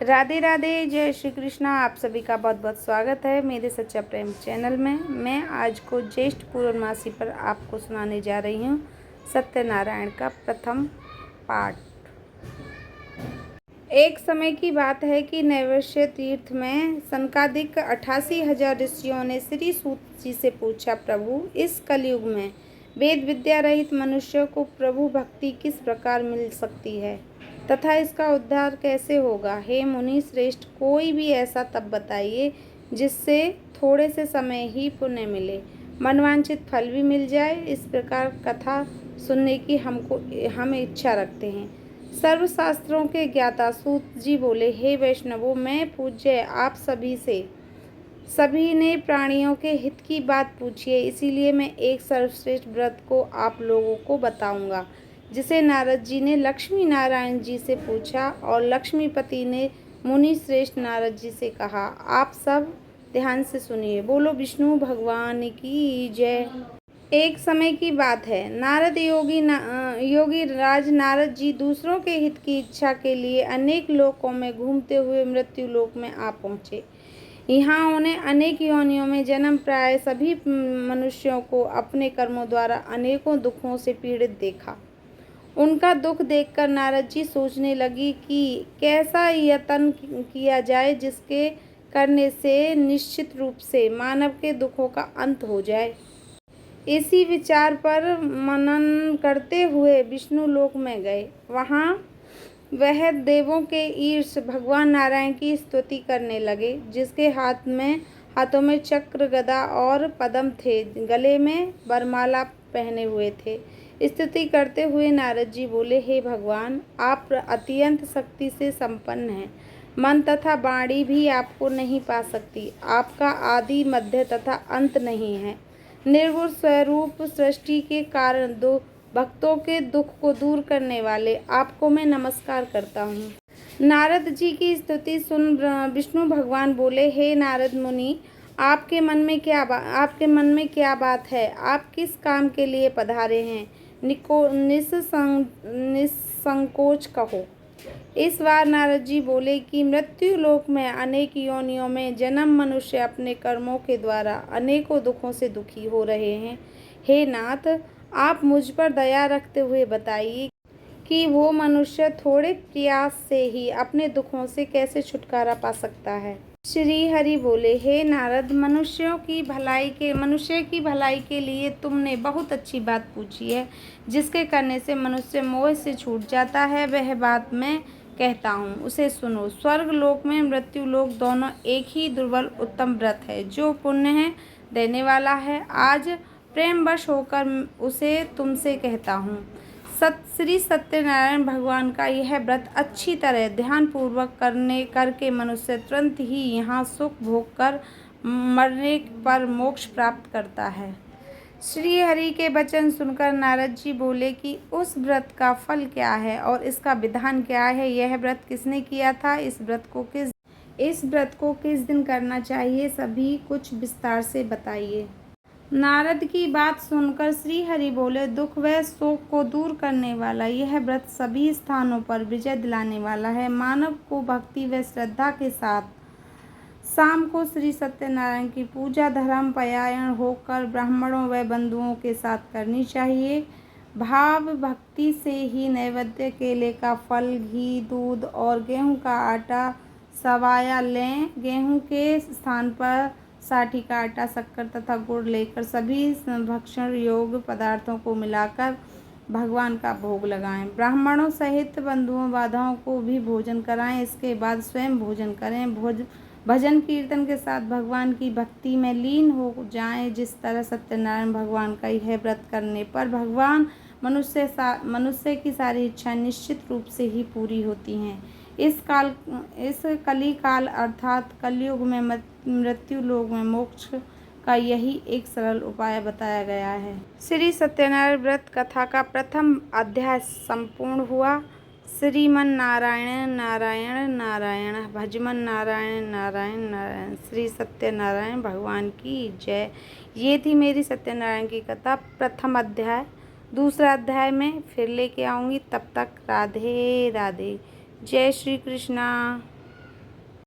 राधे राधे, जय श्री कृष्णा। आप सभी का बहुत बहुत स्वागत है मेरे सच्चा प्रेम चैनल में। मैं आज को ज्येष्ठ पूर्णमासी पर आपको सुनाने जा रही हूँ सत्यनारायण का प्रथम पाठ। एक समय की बात है कि नैवश्य तीर्थ में सनकादिक 88,000 ऋषियों ने श्री सूत जी से पूछा, प्रभु, इस कलयुग में वेद विद्या रहित मनुष्य को प्रभु भक्ति किस प्रकार मिल सकती है तथा इसका उद्धार कैसे होगा। हे मुनि श्रेष्ठ, कोई भी ऐसा तप बताइए जिससे थोड़े से समय ही पुण्य मिले, मनवांछित फल भी मिल जाए। इस प्रकार कथा सुनने की हम इच्छा रखते हैं। सर्वशास्त्रों के ज्ञाता सूत जी बोले, हे वैष्णवों, मैं पूज्य आप सभी ने प्राणियों के हित की बात पूछी है, इसीलिए मैं एक सर्वश्रेष्ठ व्रत को आप लोगों को बताऊंगा, जिसे नारद जी ने लक्ष्मी नारायण जी से पूछा और लक्ष्मीपति ने मुनि श्रेष्ठ नारद जी से कहा। आप सब ध्यान से सुनिए। बोलो विष्णु भगवान की जय। एक समय की बात है, योगी राज नारद जी दूसरों के हित की इच्छा के लिए अनेक लोकों में घूमते हुए मृत्यु लोक में आ पहुँचे। यहाँ उन्हें अनेक योनियों में जन्म प्राय सभी मनुष्यों को अपने कर्मों द्वारा अनेकों दुखों से पीड़ित देखा। उनका दुख देखकर नारद जी सोचने लगी कि कैसा यत्न किया जाए जिसके करने से निश्चित रूप से मानव के दुखों का अंत हो जाए। इसी विचार पर मनन करते हुए विष्णु लोक में गए। वहाँ वह देवों के ईश भगवान नारायण की स्तुति करने लगे, जिसके हाथों में चक्र, गदा और पद्म थे, गले में वरमाला पहने हुए थे। स्तुति करते हुए नारद जी बोले, हे भगवान, आप अत्यंत शक्ति से संपन्न हैं। मन तथा वाणी भी आपको नहीं पा सकती। आपका आदि मध्य तथा अंत नहीं है। निर्गुण स्वरूप सृष्टि के कारण दो भक्तों के दुख को दूर करने वाले आपको मैं नमस्कार करता हूँ। नारद जी की स्तुति सुन विष्णु भगवान बोले, हे नारद मुनि, आपके मन में क्या बात है? आप किस काम के लिए पधारे हैं? निसंकोच कहो। इस बार नारद जी बोले कि मृत्यु लोक में अनेक योनियों में जन्म मनुष्य अपने कर्मों के द्वारा अनेकों दुखों से दुखी हो रहे हैं। हे नाथ, आप मुझ पर दया रखते हुए बताइए कि वो मनुष्य थोड़े प्रयास से ही अपने दुखों से कैसे छुटकारा पा सकता है। श्री हरि बोले, हे नारद, मनुष्य की भलाई के लिए तुमने बहुत अच्छी बात पूछी है। जिसके करने से मनुष्य मोह से छूट जाता है, वह बात मैं कहता हूँ, उसे सुनो। स्वर्ग लोक में मृत्यु लोक दोनों एक ही दुर्बल उत्तम व्रत है, जो पुण्य है देने वाला है। आज प्रेमवश होकर उसे तुमसे कहता हूँ। श्री सत्यनारायण भगवान का यह व्रत अच्छी तरह ध्यान पूर्वक करके मनुष्य तुरंत ही यहाँ सुख भोग कर मरने पर मोक्ष प्राप्त करता है। श्री हरि के वचन सुनकर नारद जी बोले कि उस व्रत का फल क्या है और इसका विधान क्या है? यह व्रत किसने किया था? इस व्रत को किस दिन करना चाहिए? सभी कुछ विस्तार से बताइए। नारद की बात सुनकर श्री हरि बोले, दुख व शोक को दूर करने वाला यह व्रत सभी स्थानों पर विजय दिलाने वाला है। मानव को भक्ति व श्रद्धा के साथ शाम को श्री सत्यनारायण की पूजा धर्म परायण होकर ब्राह्मणों व बंधुओं के साथ करनी चाहिए। भाव भक्ति से ही नैवेद्य, केले का फल, घी, दूध और गेहूं का आटा सवाया लें। गेहूं के स्थान पर साठी का आटा, शक्कर तथा गुड़ लेकर सभी भक्षण योग्य पदार्थों को मिलाकर भगवान का भोग लगाएं। ब्राह्मणों सहित बंधुओं बाधाओं को भी भोजन कराएं। इसके बाद स्वयं भोजन करें। भजन कीर्तन के साथ भगवान की भक्ति में लीन हो जाएं। जिस तरह सत्यनारायण भगवान का यह व्रत करने पर भगवान मनुष्य की सारी इच्छा निश्चित रूप से ही पूरी होती हैं। इस कली काल अर्थात कलयुग में मृत्यु लोक में मोक्ष का यही एक सरल उपाय बताया गया है। श्री सत्यनारायण व्रत कथा का प्रथम अध्याय संपूर्ण हुआ। श्रीमन नारायण नारायण नारायण, भजमन नारायण नारायण नारायण। श्री सत्यनारायण भगवान की जय। ये थी मेरी सत्यनारायण की कथा, प्रथम अध्याय। दूसरा अध्याय में फिर लेके आऊँगी। तब तक राधे राधे, जय श्री कृष्णा।